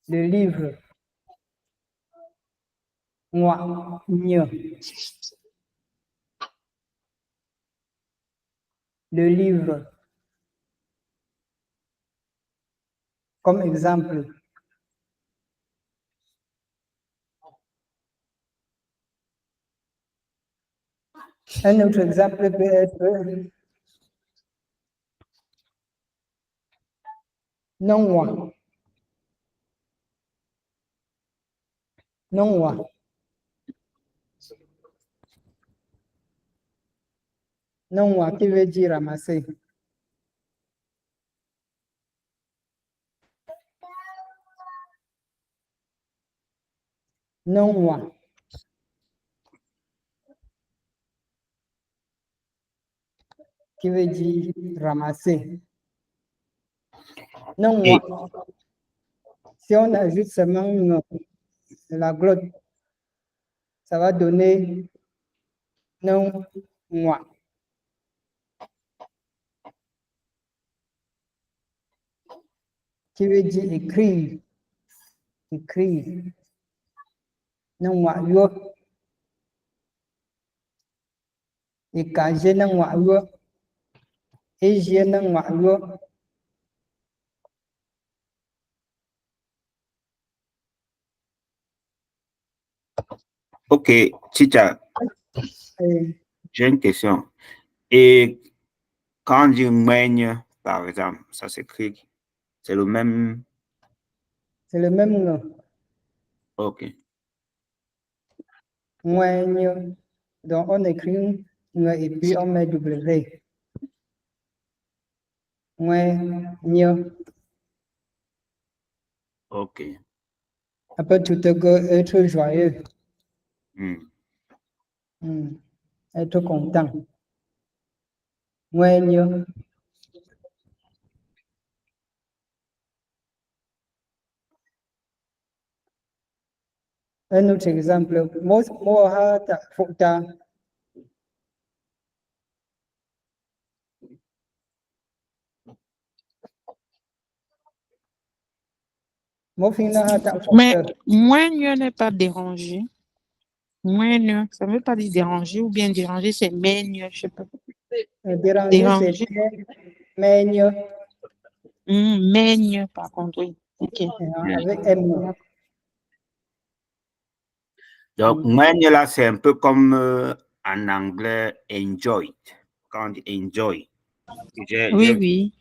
Le livre. Ngoại nhờ. Le livre. Comme exemple. Un autre exemple peut être non moi. Non moi. Non moi qui veut dire ramasser. Non moi. Qui veut dire ramasser. Non moi. Si on ajoute seulement la glotte, ça va donner non moi. Qui veut dire écrire. Écrire. Non moi yo. Et quand j'ai non moi yo. Et j'ai non moi yo. Ok, Chicha, j'ai une question. Et quand on dit mène, par exemple, ça s'écrit, c'est le même. C'est le même nom. Ok. Moigne. Donc on écrit et puis on met W. Moigne. Ok. Après tout être joyeux. Être content. Moigne. Un autre exemple. Moi, Mais moigne n'est pas dérangé. Moigne, ça ne veut pas dire déranger ou bien déranger, c'est maigne, je sais pas. Déranger, c'est maigne. Maigne, par contre, oui. Ok. Avec M. Donc, mène là, c'est un peu comme en anglais enjoy. Quand on dit enjoy. Oui.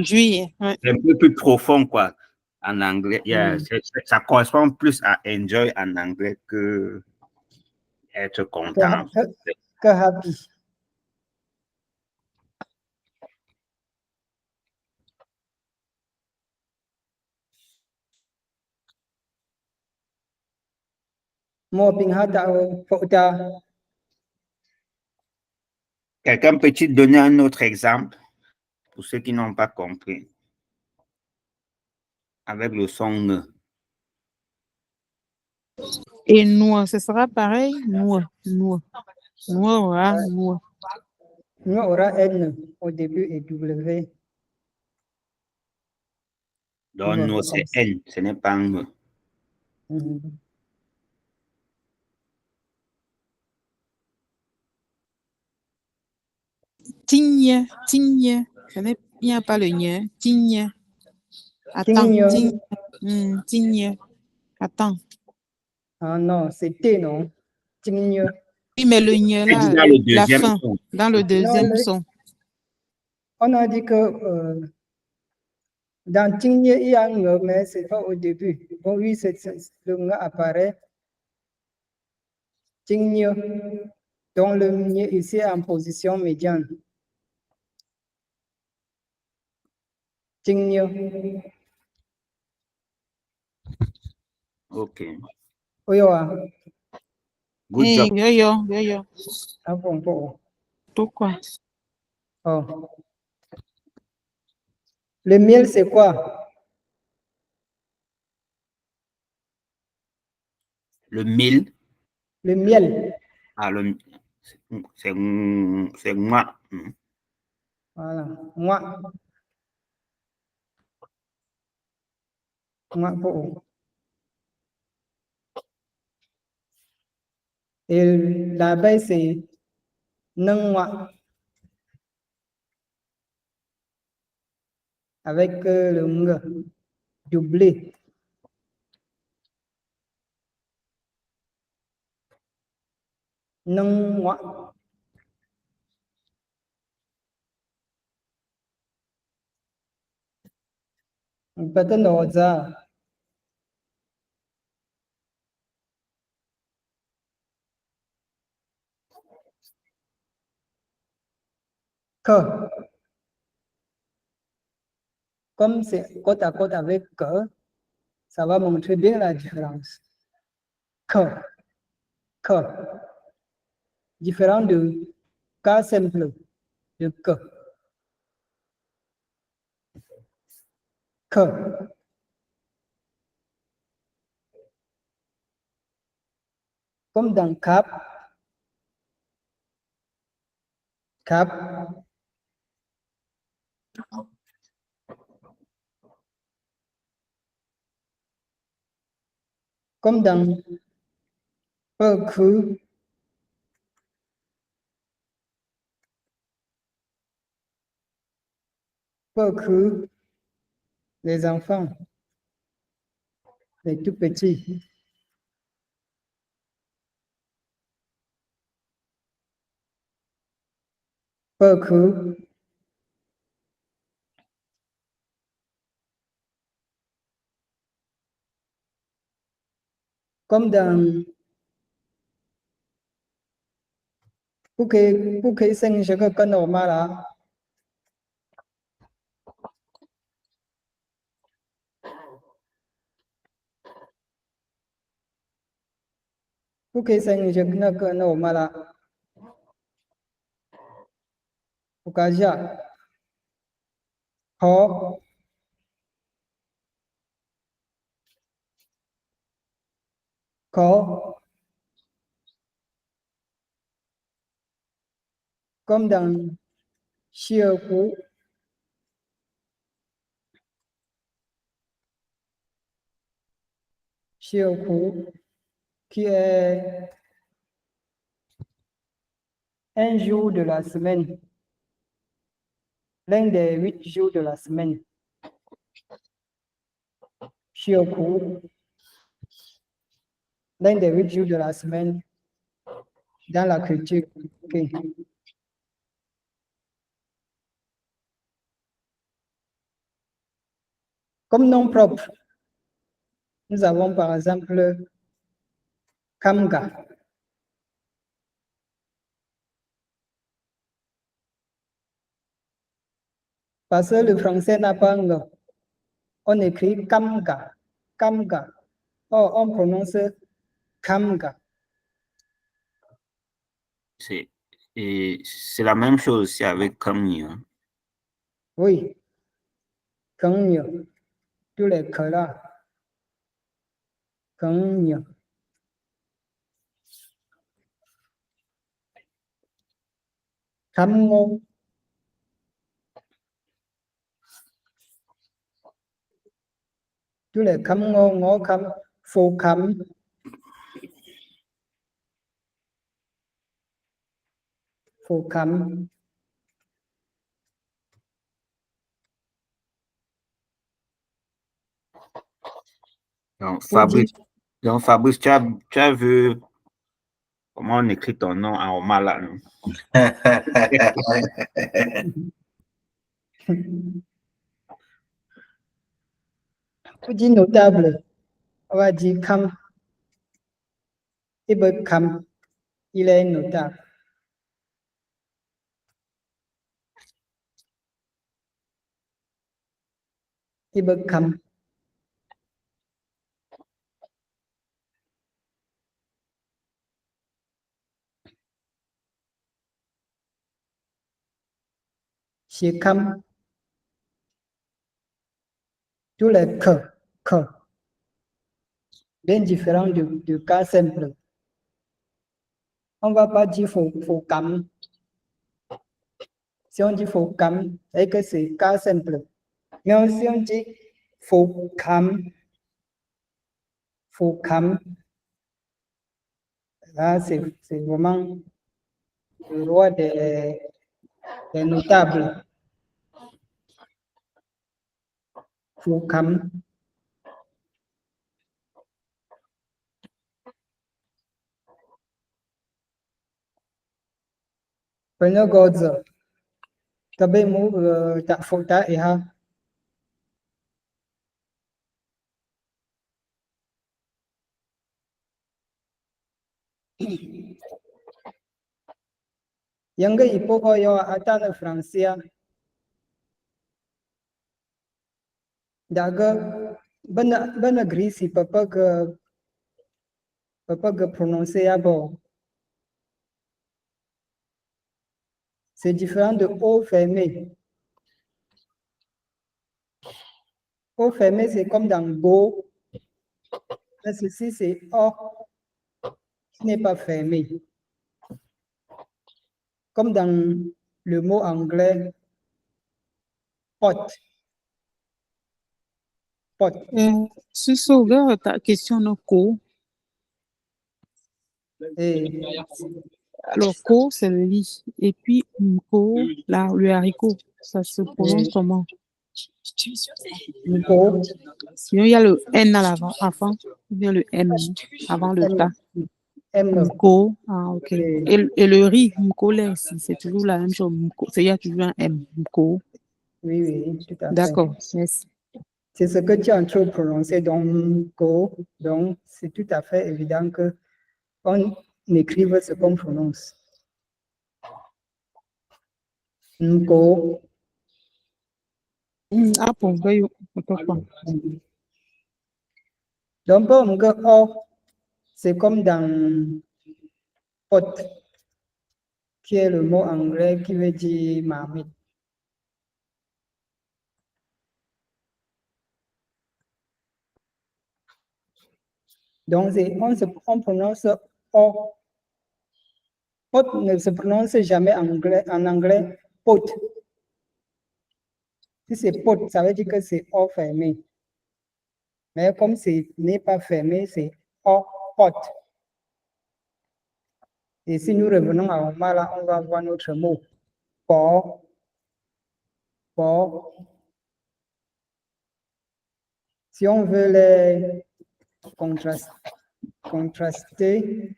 Juillet. Ouais. C'est un peu plus profond, quoi, en anglais. Ça correspond plus à enjoy en anglais que être content. Que happy. Quelqu'un peut-il donner un autre exemple pour ceux qui n'ont pas compris? Avec le son ne. Et nous, ce sera pareil. Nous. Nous aura nous. Nous aura N au début et W. Donc, nous, c'est N, ce n'est pas ne. Tigne. Il n'y a pas le gne. Tigne. Attends. Tigne. Attends. Ah non, c'est T, non? Tigne. Oui, mais le gne là, Dans le la deuxième fin, son. dans le deuxième son. On a dit que dans Tigne, il y a un N, mais c'est pas au début. Bon, oui, le N apparaît. Tigne. Donc le N ici est en position médiane. Tigne. Ok. Oui, Good job. Yo. Ah bon. Pourquoi? Oh. Le miel, c'est quoi? Le mille. Le miel. Ah, c'est moi. Voilà. Moi. ngoại bộ. Et l'abeille, c'est nâng ngoại. Avec le ng doublé. Nâng ngoại. Peut-être au hasard. Que. Comme c'est côte à côte avec que, ça va montrer bien la différence. Que. Que. Différent de cas simple, de que. Que. Comme dans cap. Cap. Comme dans peu cru. Peu cru. Les enfants. Les tout petits. Peu cru. Comme dans Phúc khí sinh sẽ có cân ổ ma là Phúc khí sinh sẽ có cân ổ ma là Okaja khó khó comme dans siêu phú qui est un jour de la semaine, l'un des 8 jours de la semaine. Siêu phú, l'un des 8 jours de la semaine dans la culture. Okay. Comme nom propre, nous avons par exemple Kamga. Parce que le français n'a pas un G. On écrit Kamga. Kamga. Or, on prononce Kamga. C'est la même chose aussi avec Kamni. Hein. Oui. Kamni. Tous les que là. Kamni. Kamngo. Tous les Kamngo, ngó Kam, Phô Kam. Phô Kam. Donc, Fabrice, tu as vu comment on écrit ton nom en Omala, non? Pour dire notable, on va dire Kam. Ibn Kam, il est notable. Ibn Kam. Chez Kam. Tous les que. Bien différent du cas simple. On ne va pas dire faut Kam. Si on dit faut Kam, c'est que c'est cas simple. Mais si on dit faut Kam, Phu Kham. Là, c'est vraiment le roi des notables. Phu Kham. Prenez Godze. Tabe mu tak fota iha. Yang ipo ko yo ata na Francia. Daga bana grisi papa que prononcer à bord. C'est différent de O fermé. O fermé, c'est comme dans go. Mais ceci, c'est O qui n'est pas fermé. Comme dans le mot anglais pot. Pot. Si sauve ta question de co. Et Alors, co, c'est le riz. Et puis, co, le haricot, ça se prononce comment? co. Sinon, il y a le N à l'avant, avant, ou bien le M avant le ta. Mko, ah, ok. Et le riz, mko, c'est toujours la même chose. Mko, il y a toujours un M, mko. Oui, oui, tout à fait. D'accord, merci. C'est ce que tu es en train de prononcer, donc mko. Donc, c'est tout à fait évident que on écrive ce qu'on prononce. Mko. Ah, bon, ben, donc, O, c'est comme dans pot, qui est le mot anglais qui veut dire marmite. Donc, on prononce O. Pot ne se prononce jamais en anglais pot. Si c'est pot, ça veut dire que c'est O fermé. Mais comme ce n'est pas fermé, c'est O pot. Et si nous revenons à Omala, on va voir notre mot. Po. Po. Si on veut les contraster,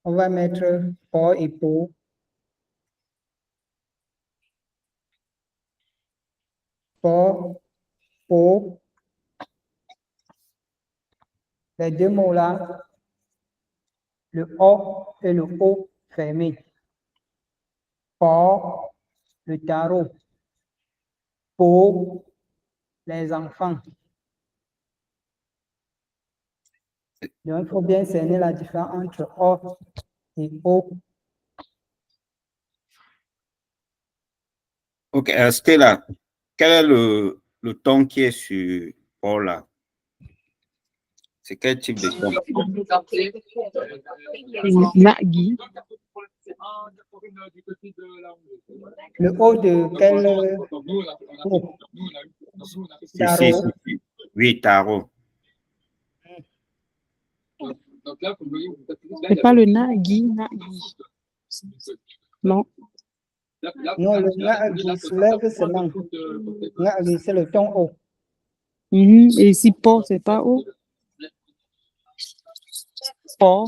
on va mettre po et po. Po, po. Les deux mots-là, le O et le O fermé. Po, le tarot. Po, les enfants. Donc, il faut bien cerner la différence entre O et O. Ok, Stella, quel est le ton qui est sur Paul là? C'est quel type de ton? Nagui. Le O de quel O? Tarot. Oui, tarot. C'est pas le Nagui. Non. Non, le Nagui se lève seulement. Nagui, c'est le ton O. Et ici, Po, c'est pas O. Po.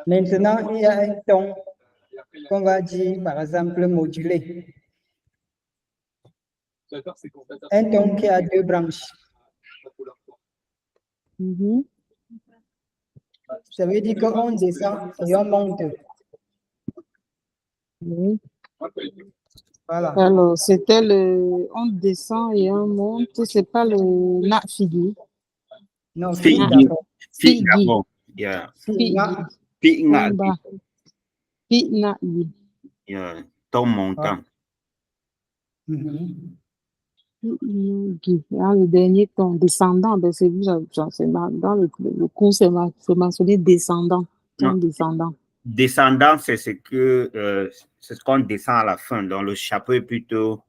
Maintenant, il y a un ton qu'on va dire, par exemple, modulé. Un ton qui a deux branches. Ça veut dire qu'on descend et on monte. Oui. Voilà. Alors, c'était le... On descend et on monte. C'est pas le na-figui. Non, Figui. d'abord. Figui. Yeah. Figui. Figui. Yeah. Ton montant. Le dernier ton descendant, ben c'est dans le cours, c'est mentionné descendant. Non. Descendant. Descendant, c'est ce que c'est ce qu'on descend à la fin. Donc, le chapeau est plutôt...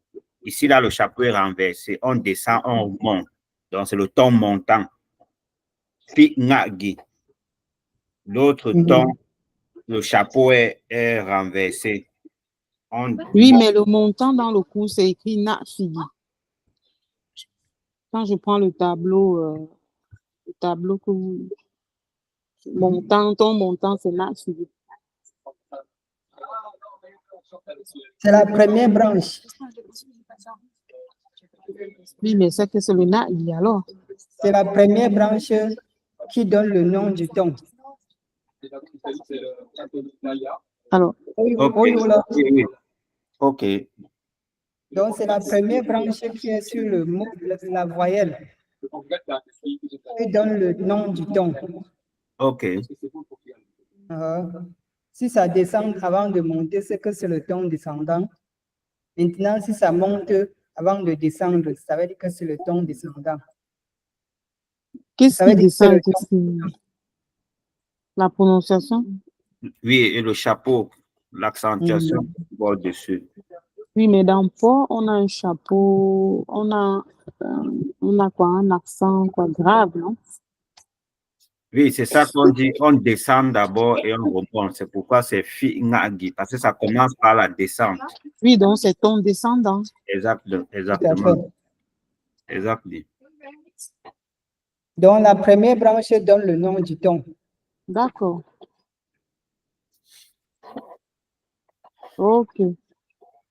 Ici, là, le chapeau est renversé. On descend, on remonte. Donc, c'est le ton montant. Fi, nga, gi. L'autre ton, le chapeau est renversé. Oui, mais le montant dans le cours, c'est écrit na figi. Quand je prends le tableau que vous... ton montant, c'est na figi. C'est la première branche. Oui, mais c'est que c'est le na gi alors. C'est la première branche qui donne le nom du ton. Alors, OK. Donc, c'est la première branche qui est sur le mot, la voyelle, qui donne le nom du ton. OK. Si ça descend avant de monter, c'est que c'est le ton descendant. Maintenant, si ça monte avant de descendre, ça veut dire que c'est le ton descendant. Qu'est-ce qui descend? La prononciation? Oui, et le chapeau, l'accentuation au-dessus. Oui, mais dans port, on a un chapeau, on a quoi, un accent quoi, grave, non? Oui, c'est ça qu'on dit, on descend d'abord et on remonte. C'est pourquoi c'est fi ngagi, parce que ça commence par la descente. Oui, donc c'est ton descendant. Exactement. Exactement. Donc, la première branche donne le nom du ton. D'accord. OK.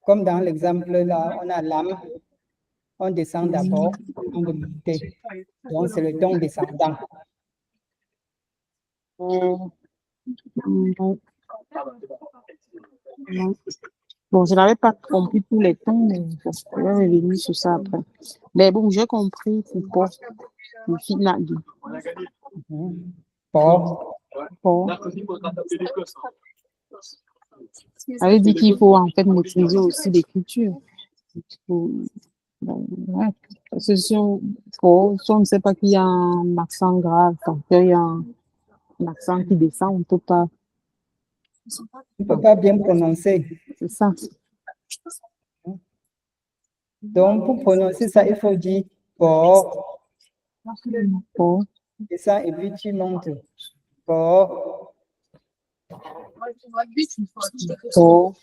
Comme dans l'exemple là, on a l'âme. On descend d'abord, on de monter. Donc, c'est le ton descendant. Non. Bon, je n'avais pas compris tous les tons, mais je vais revenir sur ça après. Mais bon, j'ai compris pourquoi. Le final. Port. Ça veut dire qu'il faut en fait maîtriser aussi l'écriture. Ouais. Parce que si on ne sait pas qu'il y a un accent grave, qu'il y a un accent qui descend, on ne peut pas. On ne peut pas bien prononcer. C'est ça. Donc, pour prononcer ça, il faut dire port. Et ça, et puis tu montes. Port. Port.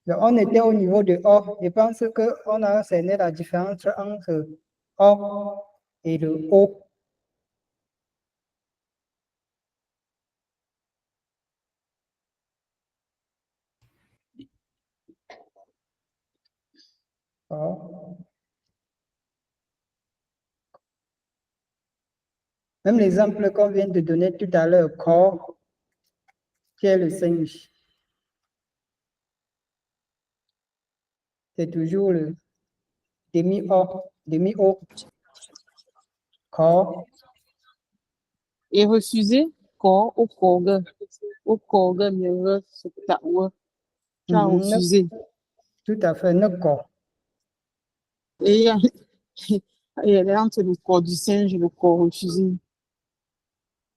Donc, on était au niveau de O. Je pense qu'on a cerné la différence entre O et le O. Même l'exemple qu'on vient de donner tout à l'heure, corps, qui est le singe. C'est toujours le demi-O. Corps. Et refuser, corps au corps. Au corps, mieux, c'est ta ou. Tu as refusé. Tout à fait, notre corps. Et il y a entre le corps du singe et le corps refusé.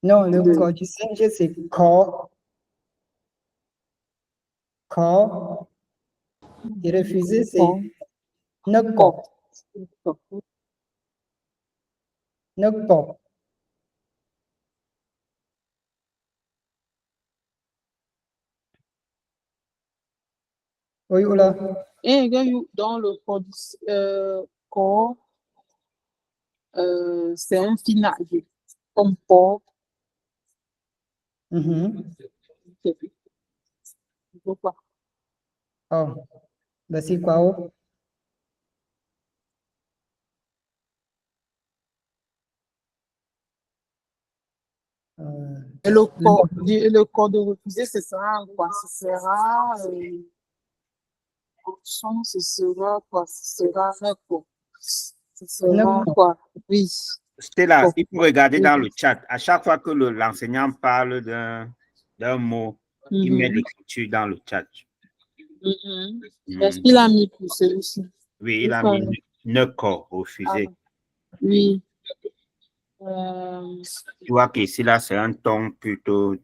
Non, le corps du singe, c'est corps. Corps. Et refuser, c'est notre corps. Notre corps. Oui, oula. Et dans le corps, c'est un final, comme port. Pourquoi? Oh, ben c'est quoi? Oh? Le corps de refuser, ce sera quoi? Ce sera option, ce sera quoi? Ce sera quoi? Ce sera quoi? Oui. Stella, il faut regarder dans le chat. À chaque fois que l'enseignant parle d'un mot, il met l'écriture dans le chat. Est-ce qu'il a mis pour celui-ci? Oui, il a mis ne corps refusé. Oui. Tu vois qu'ici, là, c'est un ton plutôt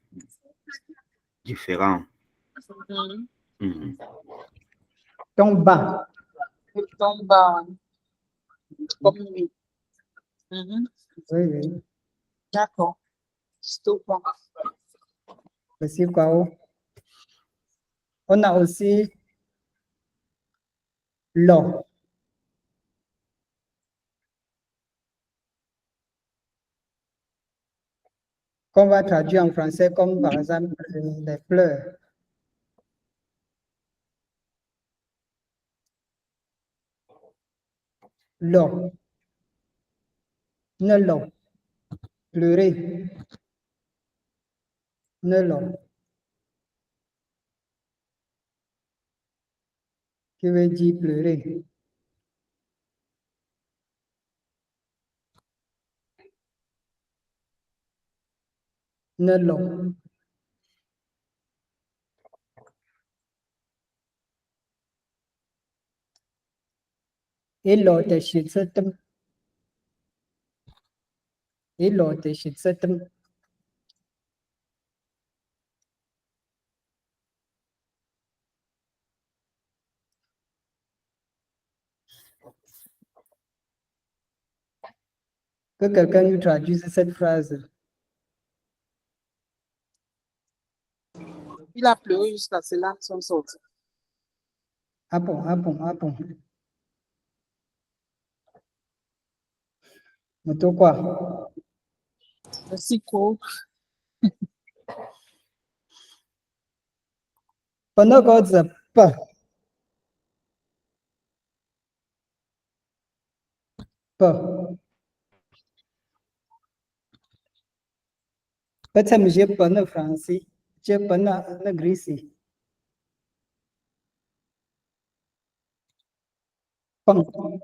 différent. Mhm. Ton bas. Le ton bas. Comme lui. Oui, oui. D'accord. Stop. Voici quoi. On a aussi l'eau. Qu'on va traduire en français comme par exemple les fleurs. L'eau. Ne l'eau. Pleurer. Ne l'eau. Qui veut dire pleurer. Ne l'eau. Et l'eau de chez cet Et l'eau de chez cet Que quelqu'un nous traduise cette phrase. Il a pleuré jusqu'à ce que là sont sortis. Ah bon, ah bon, ah bon. Moto quoi? Le psycho. Pendant qu'on dit pas. Pas. Peut-être j'ai pas de français. J'ai pas de gris. Pang.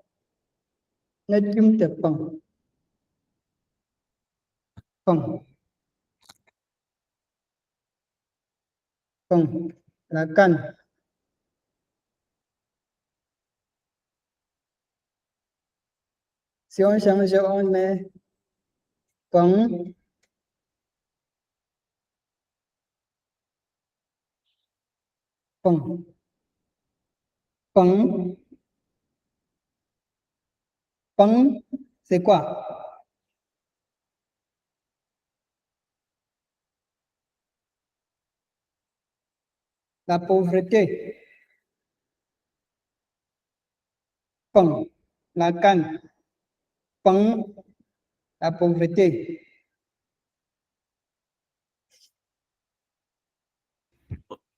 Ne tume de pang. Pang. Pang. La canne. Si on change, on met pang. Pang. Pang. Pang. C'est quoi? La pauvreté. Pang. La canne. Pang. La pauvreté.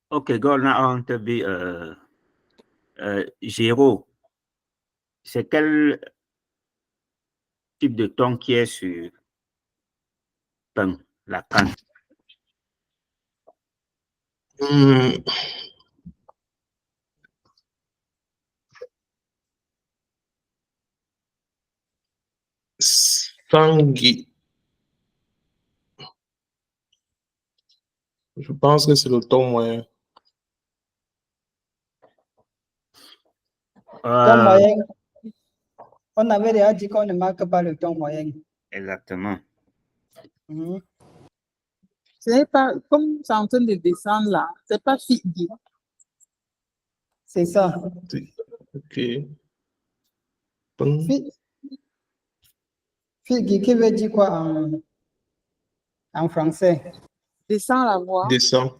Ok, go now on to be Géraud. C'est quel type de ton qui est sur la canne? Sangui. Je pense que c'est le ton moyen. Ton moyen. On avait déjà dit qu'on ne marque pas le ton moyen. Exactement. Ce n'est pas, comme c'est en train de descendre là, c'est pas figé. C'est ça. Ok. Pang. Figue qui veut dire quoi en français? Descend la voix. Descend.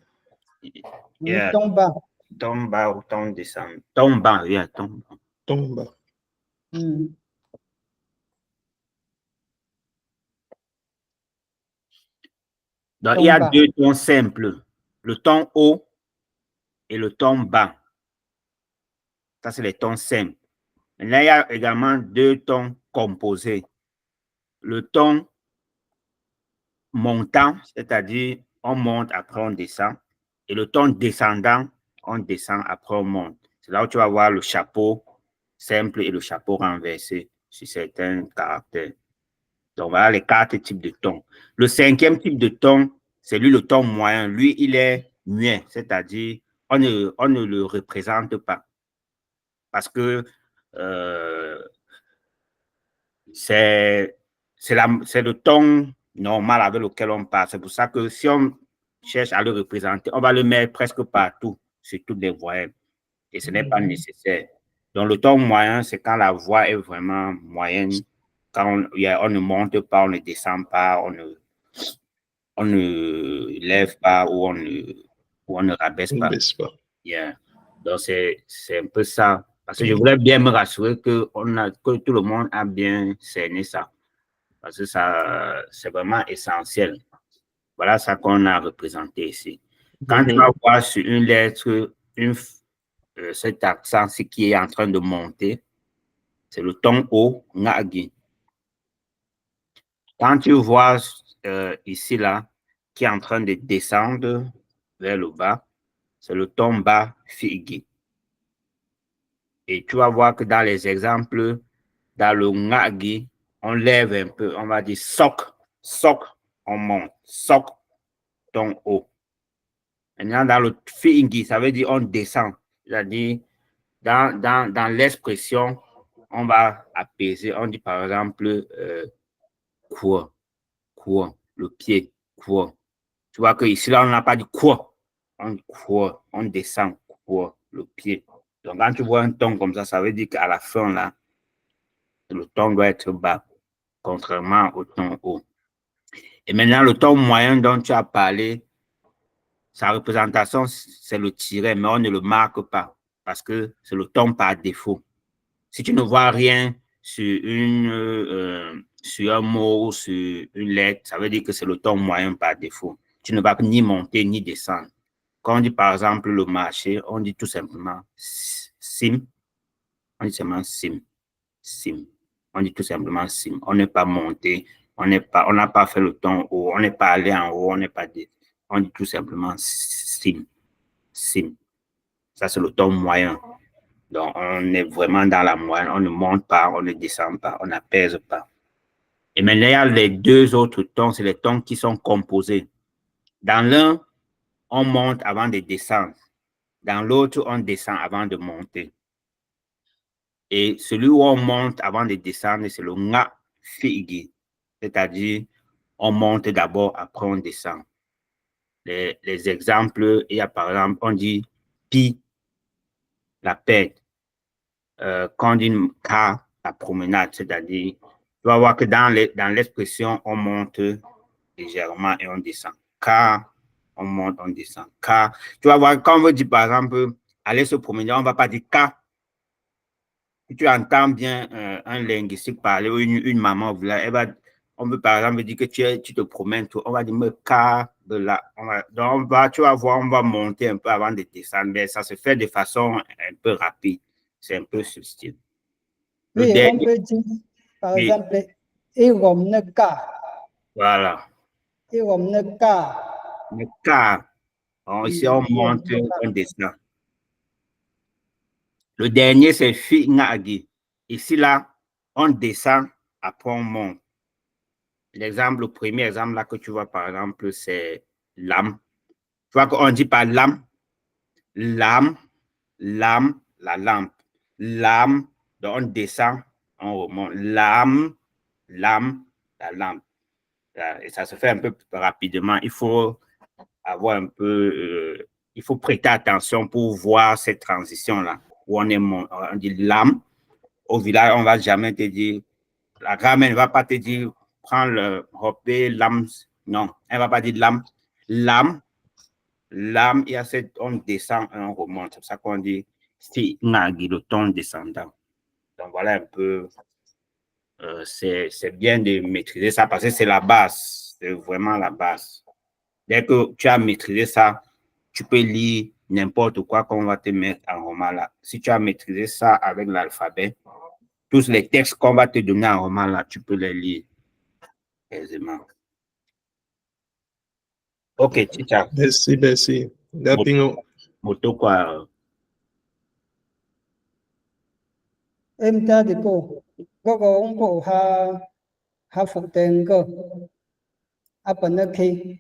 Yeah. Ton bas. Ton bas ou ton descend. Ton bas, yeah, ton bas. Ton bas. Donc, Ton il y a bas. deux tons simples, le ton haut et le ton bas. Ça, c'est les tons simples. Maintenant, il y a également deux tons composés. Le ton montant, c'est-à-dire on monte, après on descend. Et le ton descendant, on descend, après on monte. C'est là où tu vas voir le chapeau simple et le chapeau renversé sur certains caractères. Donc, voilà les quatre types de tons. Le cinquième type de ton, c'est lui le ton moyen. Lui, il est muet, c'est-à-dire on ne le représente pas. Parce que c'est c'est le ton normal avec lequel on parle. C'est pour ça que si on cherche à le représenter, on va le mettre presque partout, sur toutes les voyelles. Et ce n'est pas nécessaire. Donc, le ton moyen, c'est quand la voix est vraiment moyenne, quand on ne monte pas, on ne descend pas, on ne lève pas ou on ne rabaisse On ne pas. baisse pas. Yeah. Donc, c'est un peu ça. Parce que je voulais bien me rassurer que tout le monde a bien cerné ça. Parce que ça, c'est vraiment essentiel. Voilà ça qu'on a représenté ici. Quand tu vas voir sur une lettre, cet accent, ce qui est en train de monter, c'est le ton O, ngagi. Quand tu vois ici, là, qui est en train de descendre vers le bas, c'est le ton bas, figi. Et tu vas voir que dans les exemples, dans le ngagi, on lève un peu, on va dire soc, on monte, soc, ton haut. Maintenant, dans le fingi, ça veut dire on descend. C'est-à-dire, dans l'expression, on va apaiser. On dit par exemple, quoi, le pied, quoi. Tu vois que ici, là, on n'a pas dit quoi. On dit quoi, on descend, quoi, le pied. Donc, quand tu vois un ton comme ça veut dire qu'à la fin, là, le ton doit être bas, contrairement au ton haut. Et maintenant, le ton moyen dont tu as parlé, sa représentation, c'est le tiret, mais on ne le marque pas parce que c'est le ton par défaut. Si tu ne vois rien sur sur un mot ou sur une lettre, ça veut dire que c'est le ton moyen par défaut. Tu ne vas ni monter ni descendre. Quand on dit par exemple le marché, on dit tout simplement sim. On dit seulement sim. On dit tout simplement sim. On n'est pas monté, on n'a pas fait le ton haut, on n'est pas allé en haut, on n'est pas on dit tout simplement sim. Ça, c'est le ton moyen. Donc, on est vraiment dans la moyenne. On ne monte pas, on ne descend pas, on n'apaise pas. Et maintenant, il y a les deux autres tons, c'est les tons qui sont composés. Dans l'un, on monte avant de descendre. Dans l'autre, on descend avant de monter. Et celui où on monte avant de descendre, c'est le nga figi. C'est-à-dire, on monte d'abord, après on descend. Les exemples, il y a par exemple, on dit pi, la pète. Quand on dit ka, la promenade, c'est-à-dire, tu vas voir que dans l'expression, on monte légèrement et on descend. Ka, on monte, on descend. Ka, tu vas voir, quand on veut dire par exemple, aller se promener, on ne va pas dire ka. Si tu entends bien un linguistique parler ou une maman, on veut par exemple dire que tu te promènes, on va dire me ka de là. Donc, tu vas voir, on va monter un peu avant de descendre, mais ça se fait de façon un peu rapide. C'est un peu subtil. Oui, on peut dire, par exemple, Iromneka. Voilà. Iromneka. Le ka. Ici, on monte, on descend. Le dernier, c'est fi ngagi. Ici, là, on descend, après on monte. Le premier exemple là que tu vois, par exemple, c'est l'âme. Tu vois qu'on dit pas l'âme, l'âme, la lampe. L'âme, donc on descend, on remonte. L'âme, la lampe. Et ça se fait un peu rapidement. Il faut avoir un peu, il faut prêter attention pour voir cette transition-là. Où on dit l'âme. Au village, on ne va jamais te dire, la grand-mère ne va pas te dire, prends le repé, l'âme. Non, elle ne va pas dire l'âme. L'âme, il y a on descend et on remonte. C'est ça qu'on dit, si nagi, le ton descendant. Donc voilà un peu, c'est bien de maîtriser ça parce que c'est la base, c'est vraiment la base. Dès que tu as maîtrisé ça, tu peux lire n'importe quoi qu'on va te mettre en roman là. Si tu as maîtrisé ça avec l'alphabet, tous les textes qu'on va te donner en roman là, tu peux les lire aisément. Ok, Chicha. Merci. Dapingo. Moto quoi? Em ta thì có ông cô ha phụ tên cơ apa nó khi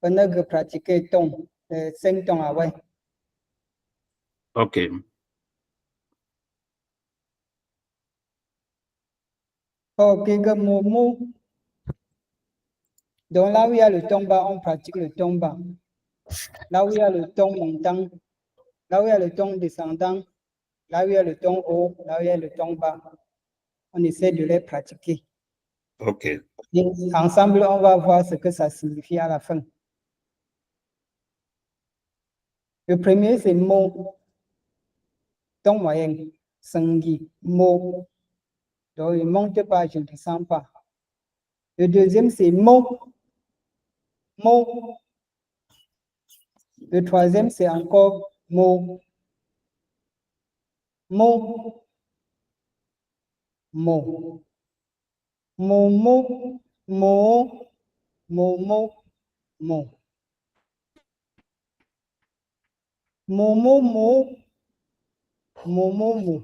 và nó cứ pratique tông sinh tông à vậy. Ok. Ok, que momo. Donc là où il y a le ton bas, on pratique le ton bas. Là où il y a le ton montant, là où il y a le ton descendant, là où il y a le ton haut, là où il y a le ton bas, on essaie de les pratiquer. Ok. Et ensemble, on va voir ce que ça signifie à la fin. Le premier, c'est mo. Ton moyen, sangi, mo. Donc, je ne monte pas, je ne descends pas. Le deuxième, c'est mo. Mo. Le troisième, c'est encore mo. Mo. Mo. Mo, mo, mo, mo, mo, mo. Mo, mo, mo, mo, mo, mo.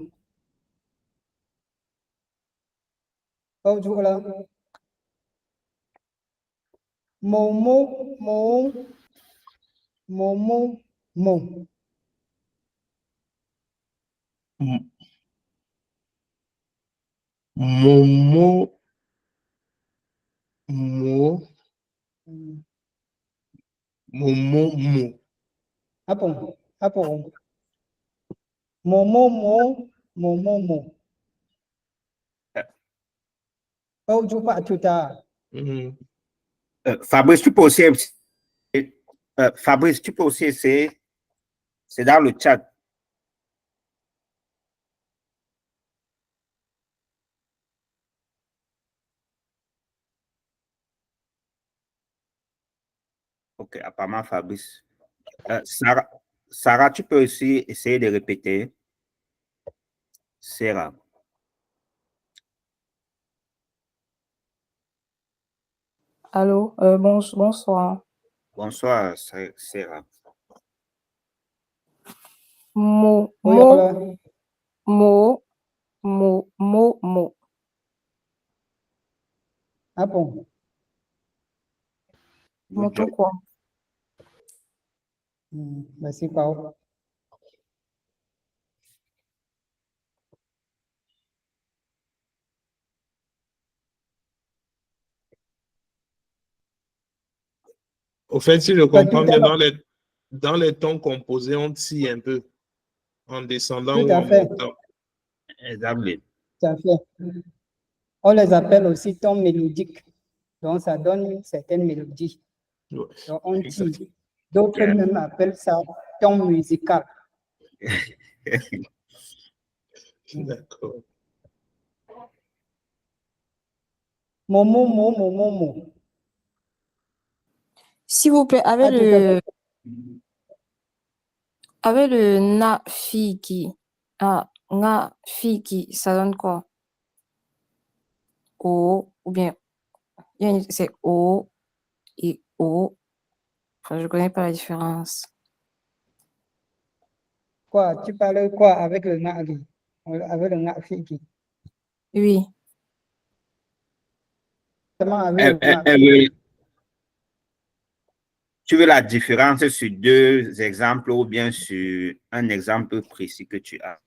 Câu chú là mo, mo, mo, mo, mo, mo. Momo, mo, momo, mo. Apa? Apa? Mo, mo, mo, mo, mo, mo. Câu chú Pak tout à. Mhm. Fabrice, tu peux aussi, Fabrice, tu peux aussi essayer. C'est dans le chat. Ok, apparemment Fabrice. Sarah, tu peux aussi essayer de répéter. Sarah. Allô, bonsoir. Bonsoir, Sarah. Mo, Oui, mo, voilà. mo, mo, mo, mo. Apa? Mo tout quoi? Merci, Pao. Au fait, si je Pas comprends tout à bien, fait. dans les tons composés, on tire un peu en descendant Tout ou à en fait. montant. Exactly. Tout à fait. On les appelle aussi tons mélodiques. Donc, ça donne une certaine mélodie. Ouais. Donc, on tire. Exact. D'autres Yeah. même appellent ça ton musical. D'accord. Mo, mo, mo, mo, mo, mo. S'il vous plaît, Ah, tout à fait. avec le na fiki, na fiki, ça donne quoi? O, ou bien, c'est O et O. Enfin, je connais pas la différence. Quoi? Tu parles quoi avec le na'gi? Avec le na'fiki? Oui. Seulement avec le na'fiki. Tu veux la différence sur deux exemples ou bien sur un exemple précis que tu as?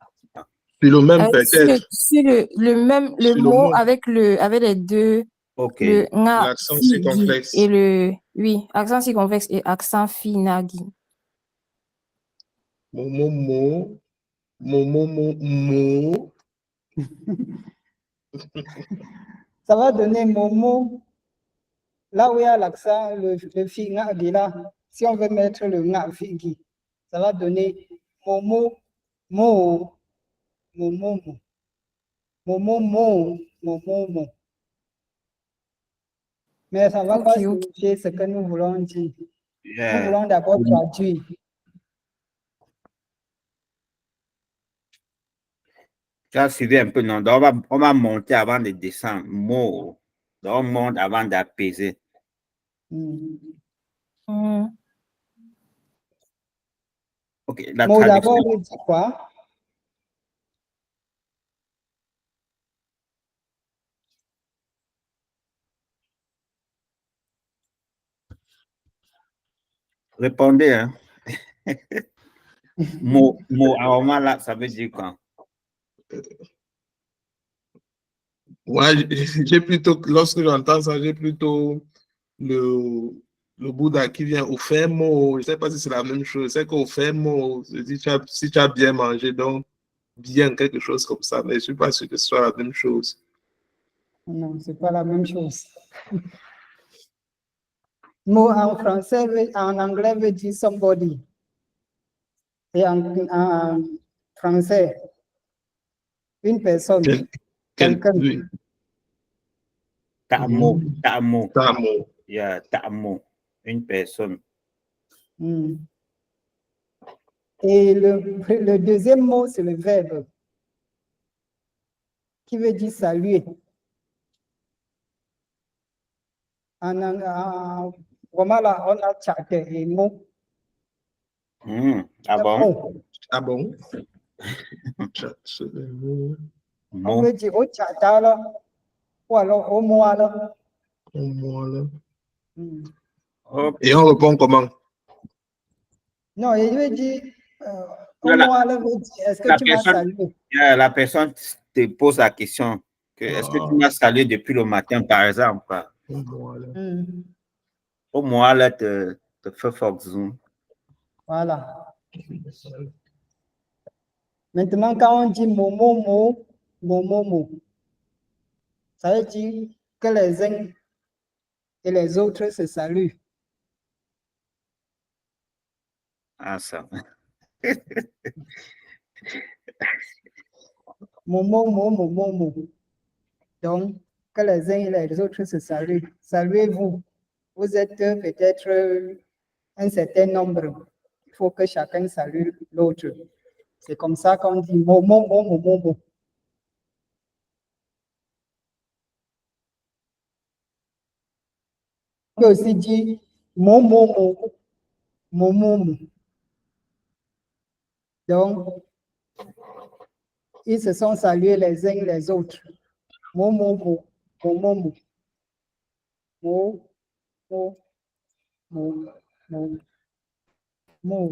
Puis le même peut-être. Le même, le Sur le mot mot. avec les deux, Ok. le na L'accent figi circonflexe. et oui, accent circonflexe et accent finagi. Momo, mo, momo, mo, mo. Ça va donner momo. Là où il y a l'accent, le fi nga'gi là, si on veut mettre le nga'fiki, ça va donner momo, mo, momo, mo. Momo, mo, momo, mo. Mais ça ne va pas Ok, ok. signifier ce que nous voulons dire. Nous Yeah. voulons d'abord traduire. Tu as suivi un peu, non? Donc, on va monter avant de descendre. Mot. Donc, on monte avant d'apaiser. Ok, la Mot traduction. d'abord, il dit quoi? Répondez, hein. Mot, à un moment là, ça veut dire quoi? Ouais, j'ai plutôt, lorsque j'entends ça, j'ai plutôt le Bouddha qui vient au fait mot. Je ne sais pas si c'est la même chose. C'est qu'au fait mot, si tu as bien mangé, donc bien quelque chose comme ça, mais je ne suis pas sûr que ce soit la même chose. Non, c'est pas la même chose. Mot en français, en anglais veut dire somebody. Et en français, une personne, quelqu'un. Oui. Ta'amo, ta'amo. Tamo. Yeah, ta'amo. Une personne. Hmm. Et le deuxième mot, c'est le verbe qui veut dire saluer. Vraiment là, on a chaque mot. Ah bon? Mot. Ah bon? On Mot. peut dire au chata là, ou alors au moi là. Hmm. Hop. Et on répond comment? Non, il veut dire au Là, moi là, veut dire, est-ce que la tu m'as personne, salué? la personne te pose la question que est-ce que tu m'as salué depuis le matin, par exemple? Quoi? Hmm. Au moins, là, te fait fort zoom. Voilà. Maintenant, quand on dit momo, ça veut dire que les uns et les autres se saluent. Ah, ça. Momo. Donc, que les uns et les autres se saluent. Saluez-vous. Vous êtes peut-être un certain nombre. Il faut que chacun salue l'autre. C'est comme ça qu'on dit momo. On peut aussi dire momo. Donc, ils se sont salués les uns les autres. Momo. Mo, mo, mo.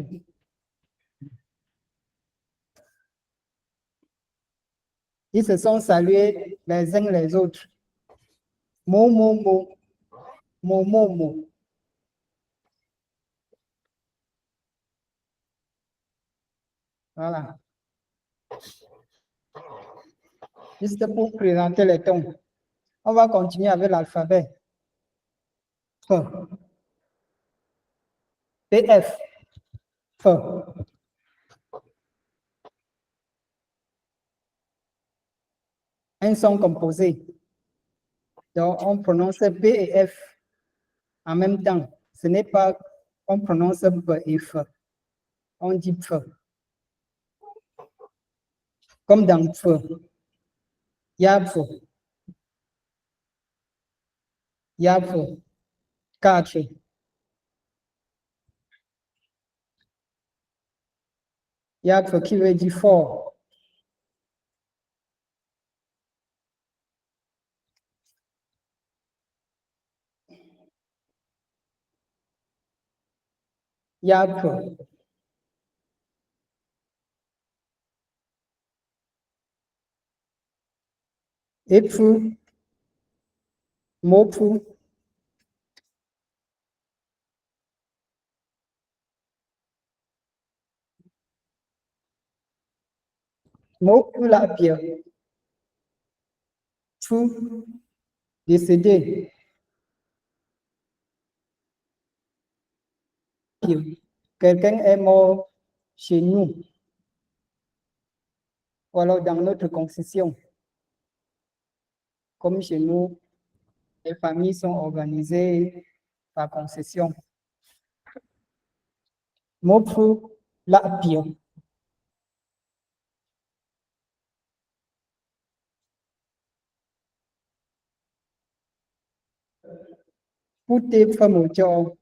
Ils se sont salués les uns les autres. Mo. Voilà. Juste pour présenter les tons. On va continuer avec l'alphabet. F. PF. F. Un son composé. Donc, on prononce B et F en même temps. Ce n'est pas, on prononce B et F. On dit F. Comme dans F. Yaf. Yaf. 4. Yaf qui veut dire fort. Yaf. Epfu. Mopu. Mopu la pierre. Fou. Décédé. Quelqu'un est mort chez nous, ou alors dans notre concession. Comme chez nous, les familles sont organisées par concession. Mopu la pierre. Pute famojo.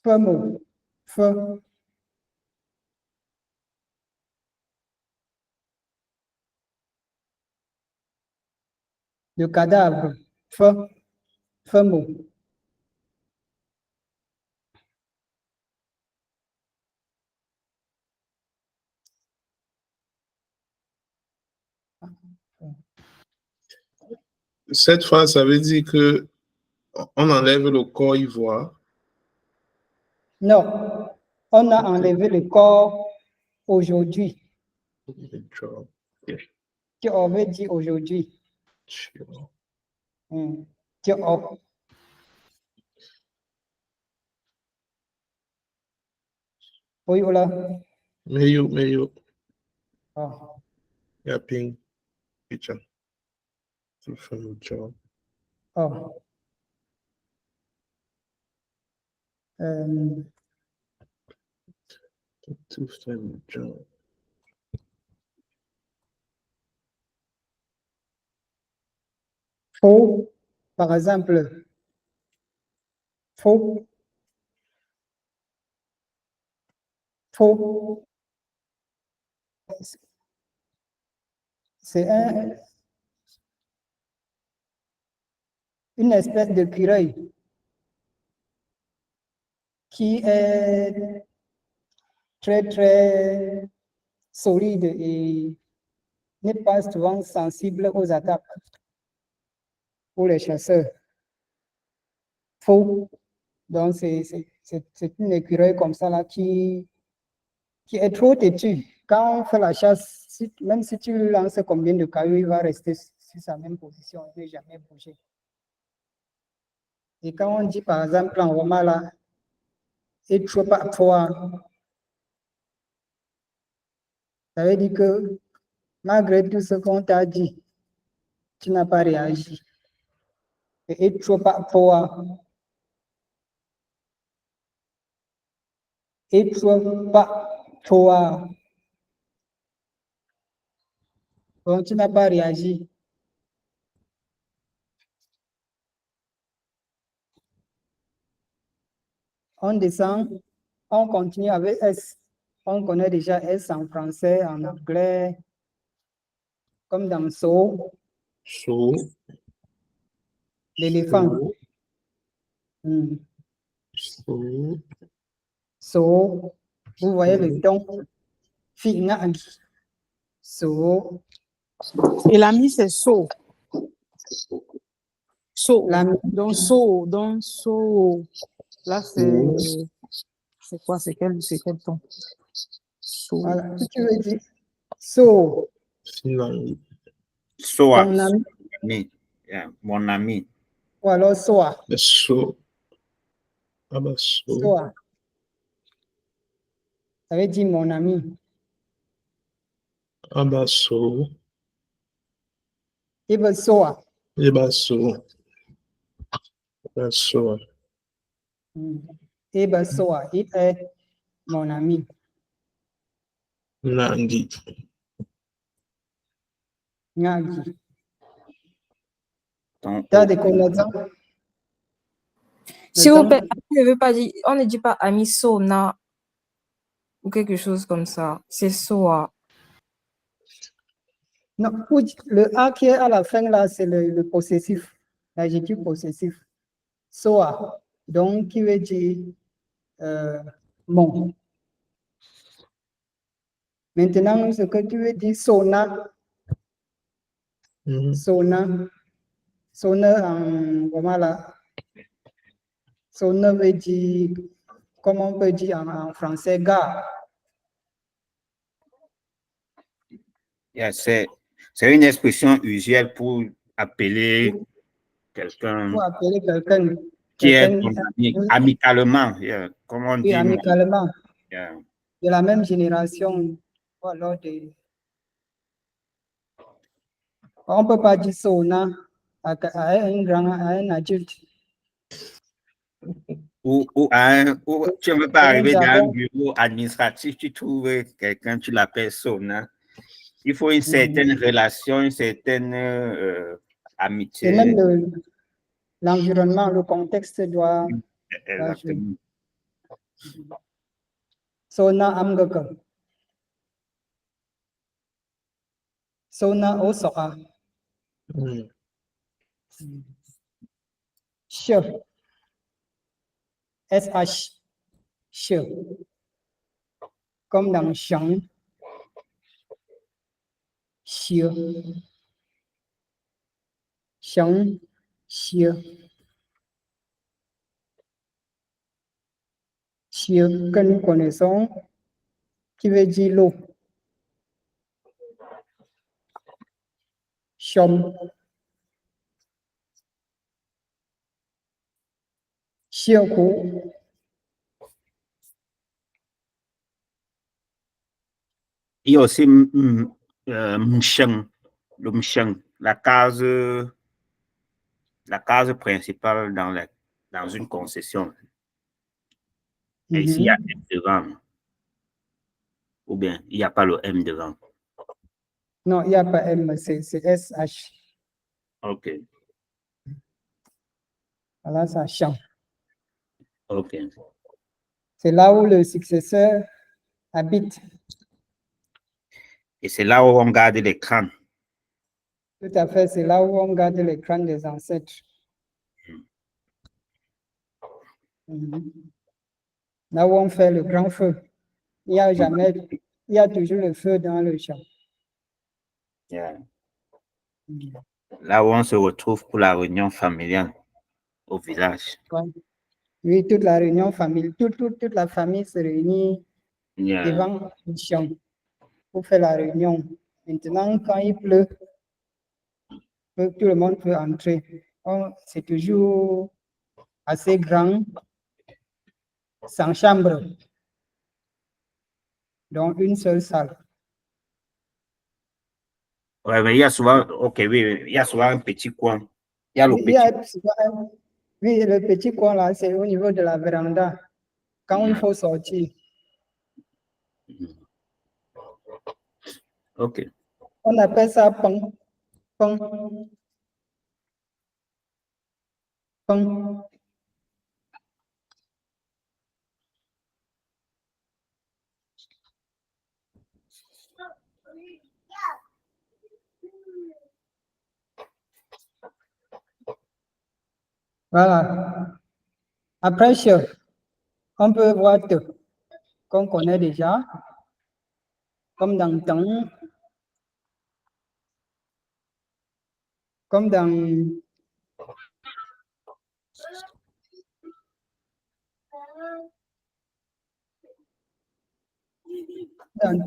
Famo. F. Le cadavre. Feu. Feu mot. Cette phrase, ça veut dire que on enlève le corps ivoire. Non, on a enlevé le corps aujourd'hui. Tu avais dit aujourd'hui. Tu as. Oui, voilà. Meio. Ah. Yaping. Picha. Tu fais le job. Ah. Tu fais le job. Faux, par exemple. Faux. Faux. C'est une espèce de d'écureuil qui est très, très solide et n'est pas souvent sensible aux attaques pour les chasseurs. Faux. Donc, c'est une écureuil comme ça là qui est trop têtu. Quand on fait la chasse, même si tu lui lances combien de cailloux, il va rester sur sa même position, il ne va jamais bouger. Et quand on dit par exemple en Roma là, et trop pas toi, ça veut dire que malgré tout ce qu'on t'a dit, tu n'as pas réagi. Et trop pas toi, et trop pas toi, donc tu n'as pas réagi. On descend, on continue avec S. On connaît déjà S en français, en anglais, comme dans So, l'éléphant. So, vous voyez le ton. So. Et l'ami, c'est so. So. L'ami. Donc, so. Donc, so. Là, c'est quoi? C'est quel ton? So. Voilà. Si tu veux dire so. Soa. Ton ami. Yeah, mon ami. Ou alors soa. So. Soa. Ça veut dire mon ami. Abaso. Il veut soa. Ebaso. Abaso. Il veut soa. Il est mon ami. Nandi. Nagi. Ton Tu as des connaissances? S'il vous plaît, ne veut pas dire, on ne dit pas ami sona ou quelque chose comme ça. C'est soa. Non, le A qui est à la fin là, c'est le possessif, l'adjectif possessif. Soa, donc qui veut dire mon. Maintenant, ce que tu veux dire sona, sona en comment là, sona veut dire, comment on peut dire en français, gars. Yeah, c'est une expression usuelle pour appeler quelqu'un Pour appeler quelqu'un. qui est ton ami, amicalement, comme on Oui, dit. amicalement. Yeah. De la même génération. Ou alors on ne peut pas dire sona à un adulte. Ou tu ne veux pas C'est un arriver dans un jargon. bureau administratif, tu trouves quelqu'un, tu l'appelles Sona. Il faut une certaine relation, une certaine amitié. Et même l'environnement, le contexte doit jouer. Exactement. Sona amgaka. Sona osoa. Ch. SH. Ch. Comme dans chant. Chien. Chant. Chien. Chien que nous connaissons, qui veut dire l'eau. Chom. Chien cou. Il y a aussi Mcheng, le Mcheng, la case principale dans une concession. Et ici, il y a M devant. Ou bien, il n'y a pas le M devant. Non, il n'y a pas M, c'est SH. OK. Voilà, ça chante. OK. C'est là où le successeur habite. Et c'est là où on garde les crânes. Tout à fait, c'est là où on garde les crânes des ancêtres. Là où on fait le grand feu. Il y a toujours le feu dans le champ. Yeah. Là où on se retrouve pour la réunion familiale au village. Oui, toute la réunion familiale, toute la famille se réunit devant le champ pour faire la réunion. Maintenant, quand il pleut, tout le monde peut entrer. C'est toujours assez grand, sans chambre, donc une seule salle. Ouais, mais il y a souvent, OK, oui, il y a souvent un petit coin. Il y a le petit. Oui, le petit coin là, c'est au niveau de la véranda, quand il faut sortir. OK. On appelle ça pong. Pong. Pong. Voilà. Après, on peut voir tout, qu'on connaît déjà, comme dans temps, comme dans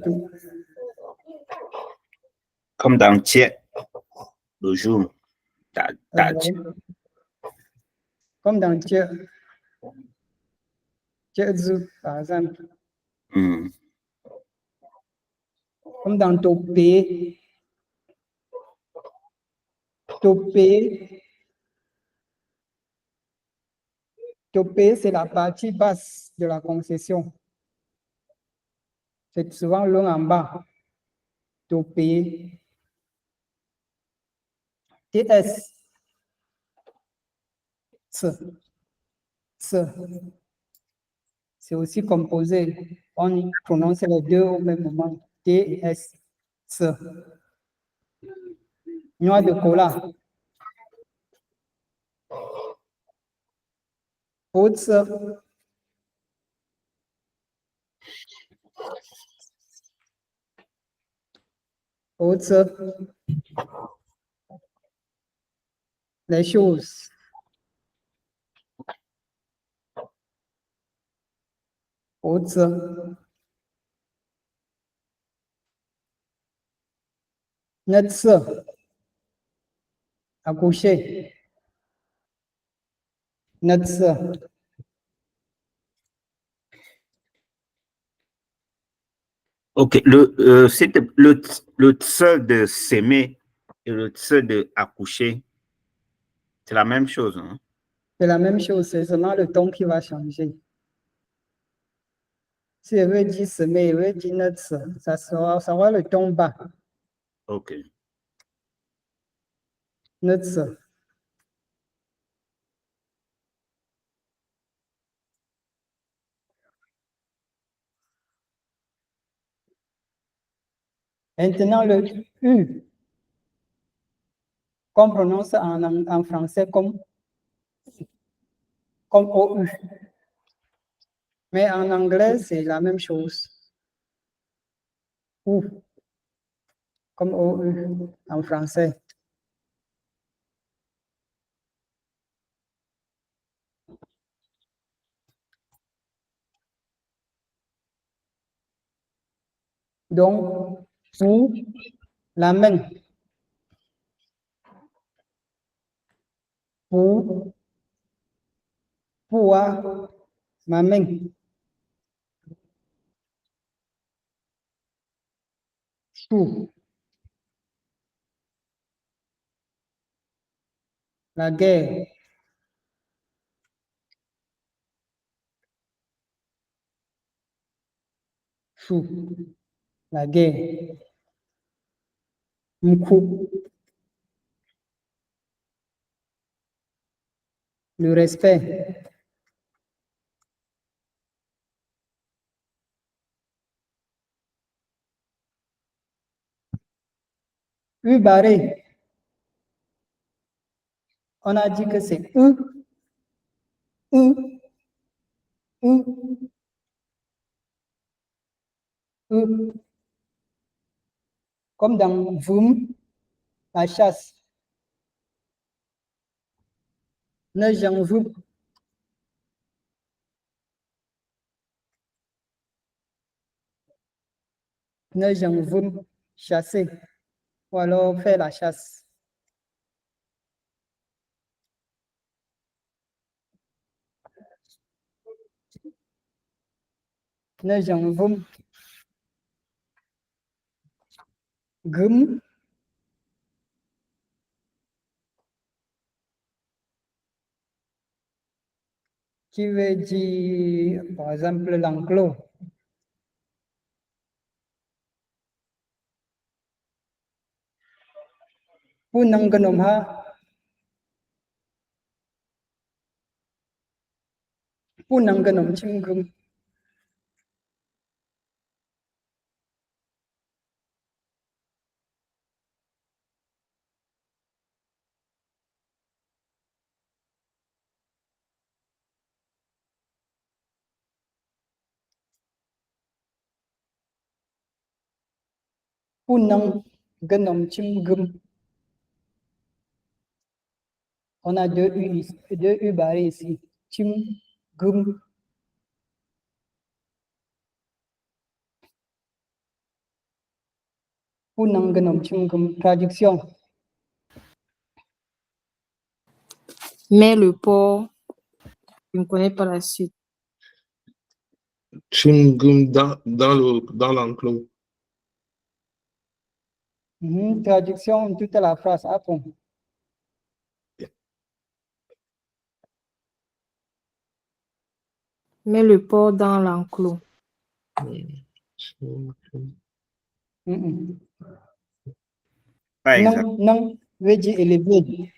tout. Comme dans Tiet, le jour. Comme dans Tiezu, par exemple. Comme dans Topé. Topé, c'est la partie basse de la concession. C'est souvent long en bas. Topé. TS. C'est aussi composé. On prononce les deux au même moment. T et S. Noix de cola. Haute. Les choses. Haute. Nuts. Accoucher. Nuts. OK. Le tse de s'aimer et le tse de accoucher, c'est la même chose. Hein? C'est la même chose, c'est seulement le ton qui va changer. Si je veux dire semer, je veux dire nuts, ça sera le ton bas. OK. Nuts. Maintenant, le U. qu'on prononce en français comme OU. Mais en anglais, c'est la même chose. Ou, comme OU en français. Donc, pour la main. Pour ma main. Chou. La guerre. Chou. La guerre. Mkou. Le respect. U barré. On a dit que c'est U. U. U. U. Comme dans Voum, la chasse. Ne j'en veux. Ne j'en veux chasser. Ou alors faire la chasse. Ne j'en veux. Gum. Qui veut dire, par exemple, l'enclos. Pour Nanganom ha. Pour Nanganom chingum. Pour Nanganom chingum. On a deux U ici, deux U barrés ici. Chingum. Pour Nanganom chingum. Traduction. Mais le porc, je ne connais pas la suite. Chingum dans l'enclos. Traduction, toute la phrase. Après. Mais le porc dans l'enclos. Pas exact. Non, non, veut dire élevé.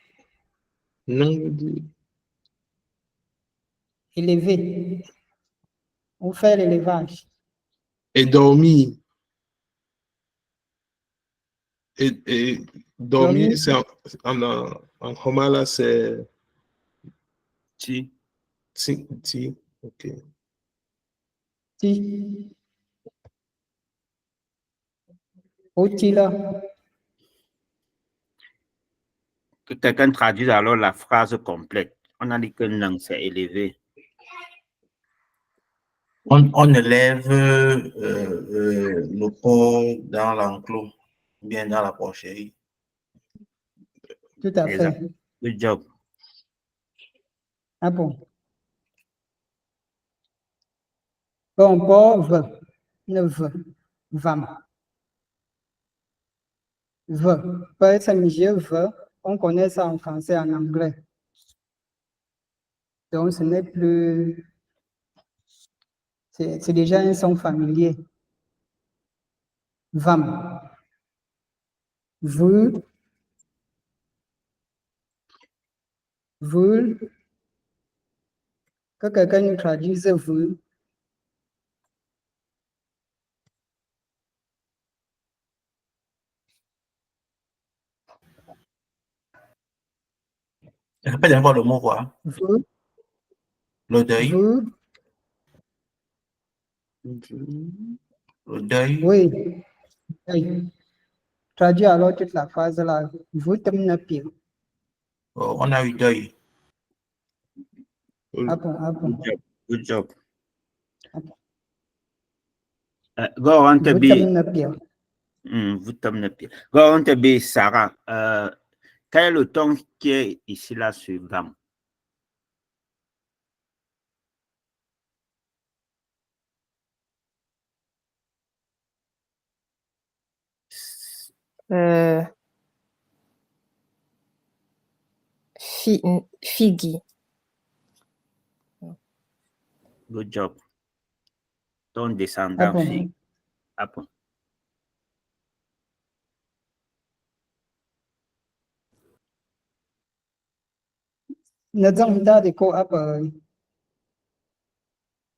Non, je dis. Élevé. Ou faire l'élevage. Et dormir. Et dormir, Dormir. c'est en Homala, c'est Si. ti. Ok. Si. Otila. Que quelqu'un traduise alors la phrase complète. On a dit que non, c'est élevé. On élève le porc dans l'enclos, bien dans la porcherie. Tout à Exact. fait. Good job. Ah bon. Bon, pauvre. Ne veut. Vam. Veut. Peut être je veux. On connaît ça en français, en anglais. Donc, ce n'est plus. C'est déjà un son familier. Vam. Veut. Veut. Que quelqu'un nous traduise veut. Répète encore le mot quoi. Ve, Le deuil. ve, Le deuil. oui. Hey. Traduis alors toute la phrase là. Vous t'aimez pire. Oh, on a eu deuil. Ah bon, ah bon. Good job. Good job. Go on to Vous be. t'aimez pire. Vous t'amenez bien. Go on to be Sarah. Quel est le ton qui est ici là sur gamme? Figgy. Good job. Ton Ah descendant bon. fille. Ah bon. Nazang da de ko apa.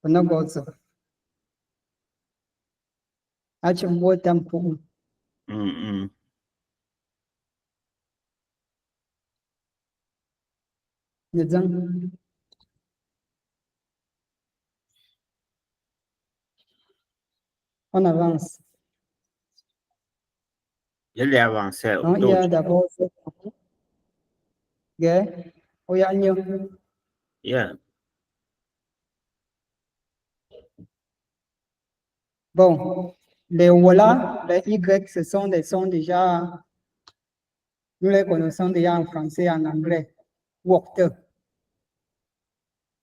Nó gọi gì? À chừng mua tâm phụ. Nazang. On avance. Je l'ai avancé. Non, il y a d'abord. Ghé. Oh, il y a nhiều. Yeah. Bon, les voilà, les Y, ce sont des sons déjà, nous les connaissons déjà en français et en anglais. Water,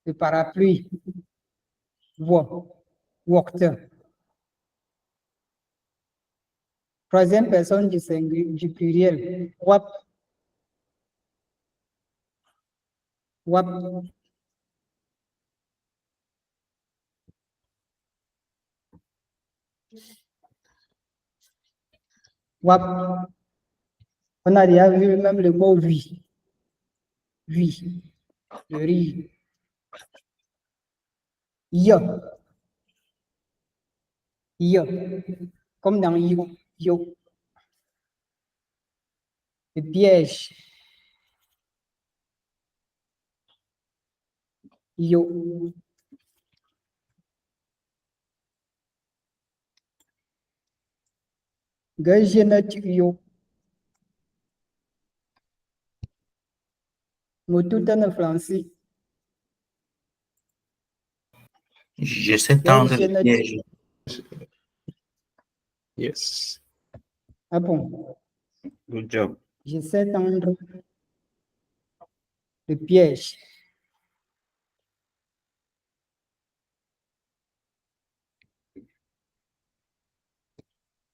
le parapluie. Water. Troisième personne du pluriel. Wap. Wap. On a déjà vu même le mot oui. Oui. Le riz. Yo. Comme dans yo. Yo. Le piège. Yo. Génétique yo. Mot tout en français. Je sais tendre le piège. Yes. Ah bon? Good job. Je sais tendre le piège.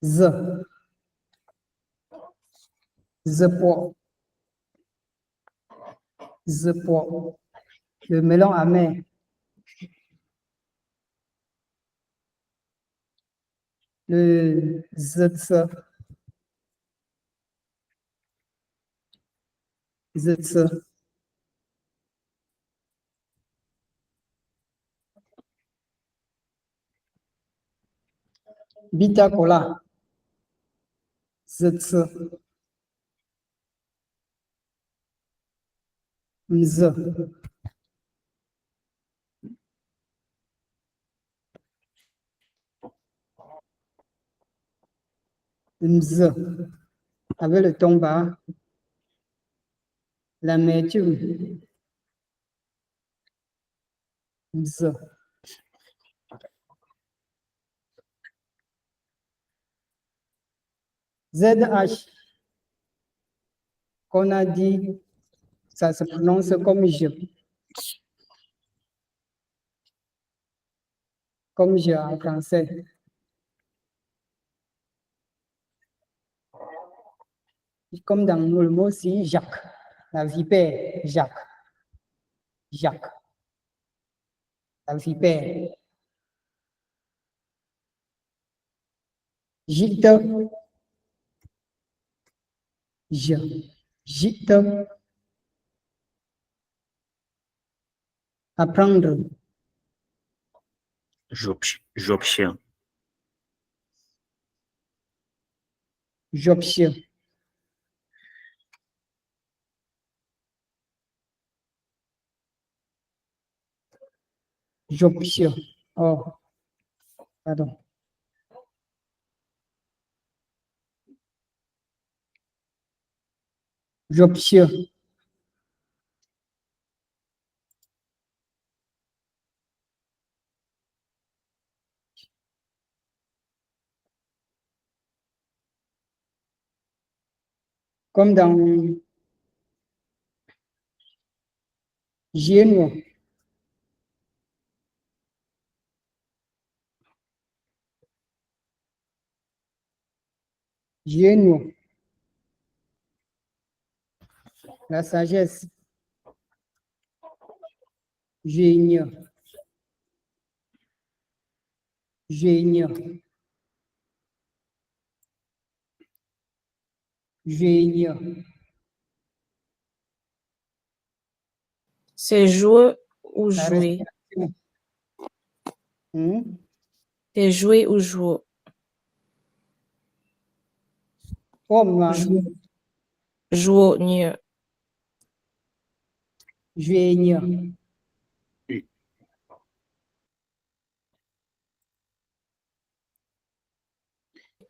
Z. Poids. Poids. Le melon amer. Le Z. Bita cola. Z. Mz. Mz. Avec le ton bas. L'amertume. Mz. ZH. Qu'on a dit, ça se prononce comme je. Comme je en français. Comme dans le mot aussi, Jacques. La vipère, Jacques. La vipère. Gîte. Gîte. Apprendre. J'obtiens. J'obtiens. J'option. Oh, pardon. J'option. Comme dans Géno. Géno. La sagesse. Génie. Génie. Génie. C'est jouer ou La jouer. respiration. Hmm? C'est jouer ou jouer. Oh, moi. Jouer. Jouer mieux. Génie.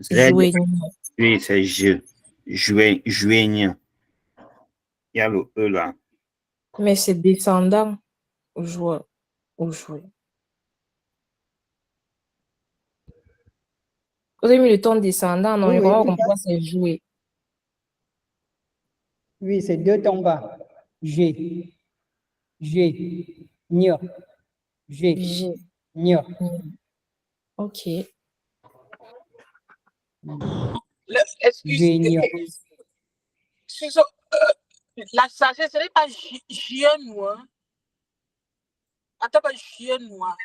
Jouer. Oui, c'est je. Jouer, Il y a le E là. Mais c'est descendant. Jouer ou jouer. Vous avez mis le ton descendant, non? Oui, Je oui, comprends tout à pourquoi c'est jouer. Oui, c'est deux tons bas. G. G. Nia. G. G. Nia. Ok. Génie. La sagesse, ce n'est pas chien noir. Attends, pas chien noir.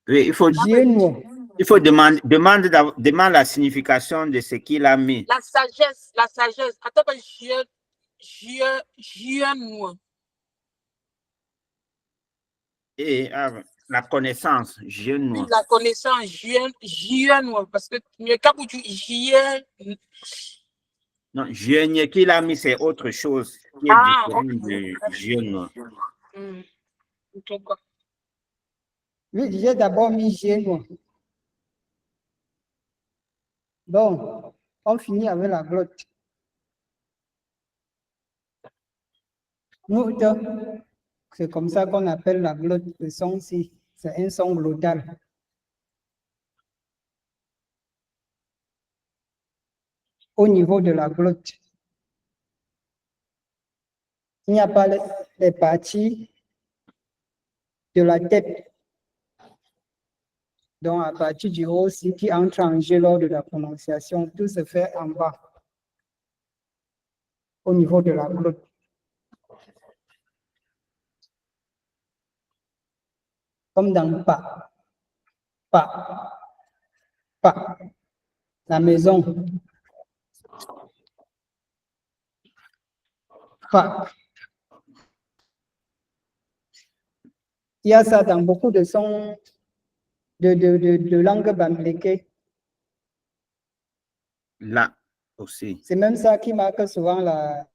Oui, Génie. il faut demande la signification de ce qu'il a mis. La sagesse. Attends, pas chien noir. Et la connaissance, jeune. Oui, la connaissance, chien noir. Parce que quand tu chien. Non, jeune qu'il a mis, c'est autre chose qui est différent de jeune. Oui, j'ai d'abord mis génie. Bon, on finit avec la glotte. Nous, c'est comme ça qu'on appelle la glotte. Le son-ci, c'est un son glottal. Au niveau de la glotte, il n'y a pas les parties de la tête. Donc, à partir du haut aussi, qui entre en jeu lors de la prononciation, tout se fait en bas, au niveau de la glotte. Comme dans pas, la maison, pas. Il y a ça dans beaucoup de sons de langue bamileke. Là aussi. C'est même ça qui marque souvent la.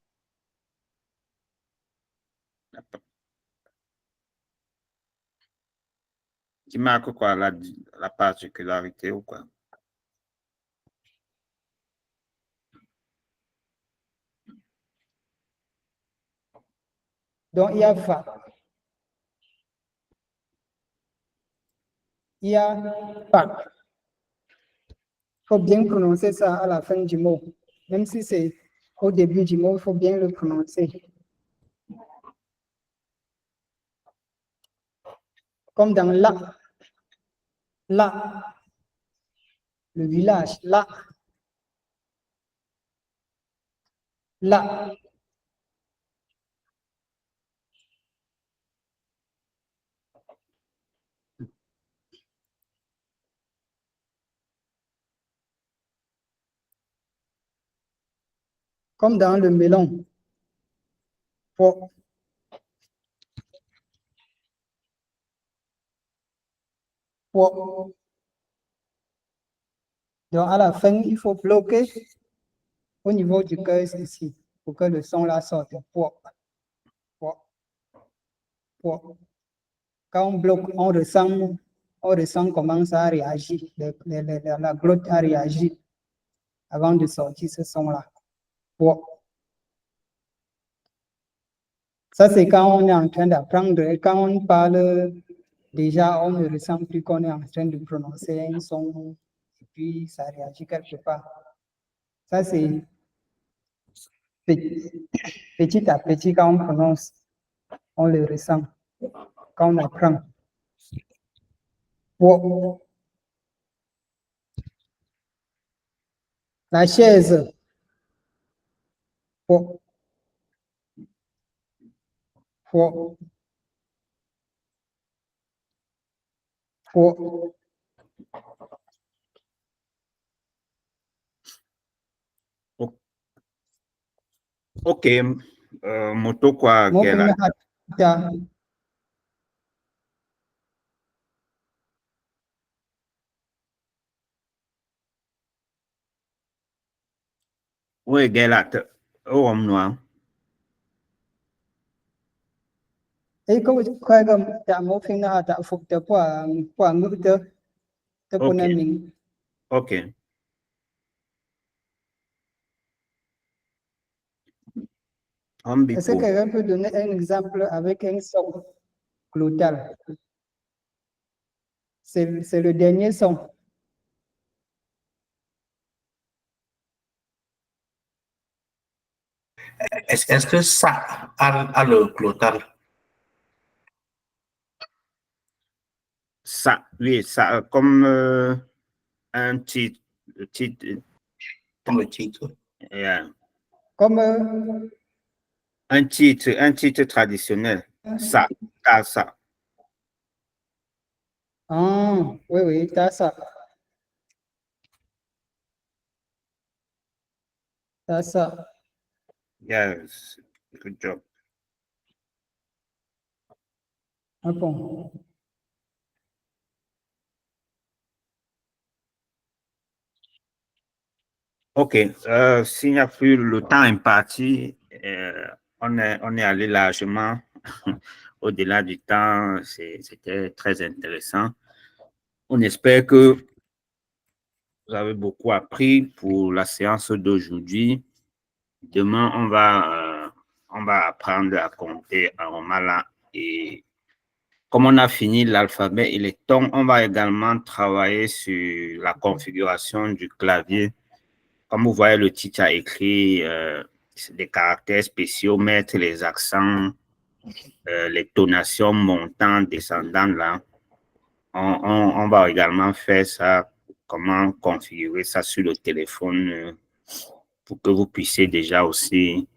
Qui marque quoi, la particularité ou quoi? Donc, il y a fa. Il y a pa. Il faut bien prononcer ça à la fin du mot. Même si c'est au début du mot, il faut bien le prononcer. Comme dans là. Là. Le village. Là. Là. Comme dans le melon. Po. Po. Donc, à la fin, il faut bloquer au niveau du cœur ici, pour que le son là sorte. Po. Po. Po. Quand on bloque, on ressent comment ça réagit, la glotte a réagi avant de sortir ce son-là. Bon. Ça, c'est quand on est en train d'apprendre. Et quand on parle, déjà, on ne ressent plus qu'on est en train de prononcer un son, et puis ça réagit quelque part. Ça, c'est petit à petit, quand on prononce, on le ressent. Quand on apprend. Bon. La chaise. Bon. Bon. Bon. Ok, moto kwa gela. Oui, gela, oh, noir. Et comme tu crois que tu as mon finger à ta faut que tu pas te Ok. Ok. Est-ce que quelqu'un peut donner un exemple avec un son glottal? C'est le dernier son. Est-ce que ça a le glottal? Ça, oui, ça, comme un titre. Comme le titre. Yeah. Comme un titre traditionnel. Ça, ça. Ah, oui, oui, t'as ça. T'as ça. Yes, good job. Ah bon. OK. S'il n'y a plus le temps imparti, on est allé largement au-delà du temps. C'était très intéressant. On espère que vous avez beaucoup appris pour la séance d'aujourd'hui. Demain, on va apprendre à compter en romala et comme on a fini l'alphabet et les tons, on va également travailler sur la configuration du clavier. Comme vous voyez, le titre a écrit des caractères spéciaux, mettre les accents, les tonations montantes, descendantes là. On va également faire ça, comment configurer ça sur le téléphone pour que vous puissiez déjà aussi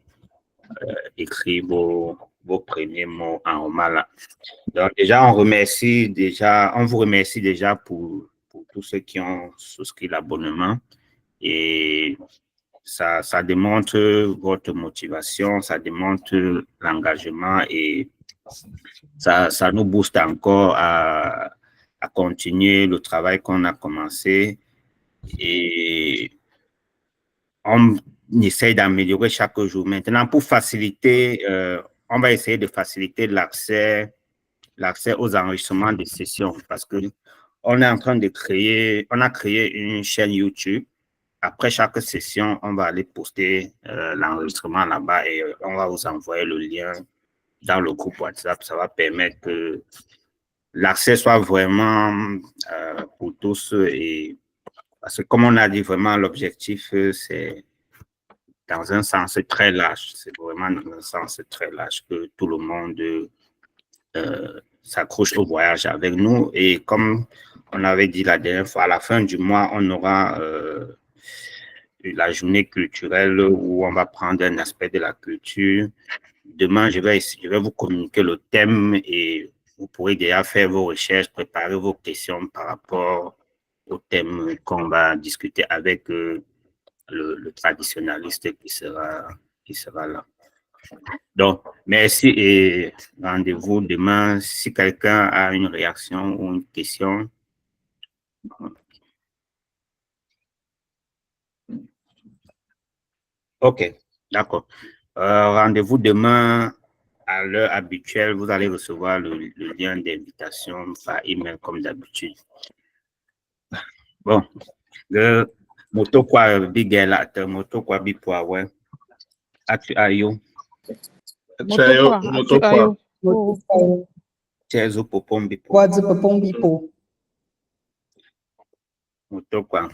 écrire vos premiers mots en romala. Donc déjà, on vous remercie déjà pour tous ceux qui ont souscrit l'abonnement et ça démontre votre motivation, ça démontre l'engagement et ça nous booste encore à continuer le travail qu'on a commencé et on essaye d'améliorer chaque jour. Maintenant, pour faciliter, on va essayer de faciliter l'accès aux enregistrements des sessions parce que on est en train de on a créé une chaîne YouTube. Après chaque session, on va aller poster l'enregistrement là-bas et on va vous envoyer le lien dans le groupe WhatsApp. Ça va permettre que l'accès soit vraiment pour tous et parce que comme on a dit vraiment l'objectif c'est dans un sens très large. C'est vraiment dans un sens très large que tout le monde s'accroche au voyage avec nous. Et comme on avait dit la dernière fois, à la fin du mois, on aura la journée culturelle où on va prendre un aspect de la culture. Demain, je vais vous communiquer le thème et vous pourrez déjà faire vos recherches, préparer vos questions par rapport au thème qu'on va discuter avec le traditionnaliste qui sera là. Donc, merci et rendez-vous demain. Si quelqu'un a une réaction ou une question. OK, d'accord. Rendez-vous demain à l'heure habituelle, vous allez recevoir le lien d'invitation par email comme d'habitude. Bon, le moto quoi bigela, moto quoi bipwa ouais. Atu ayo, Moto quoi? chezo popom bipo. Wazi popom bipo. Moto quoi.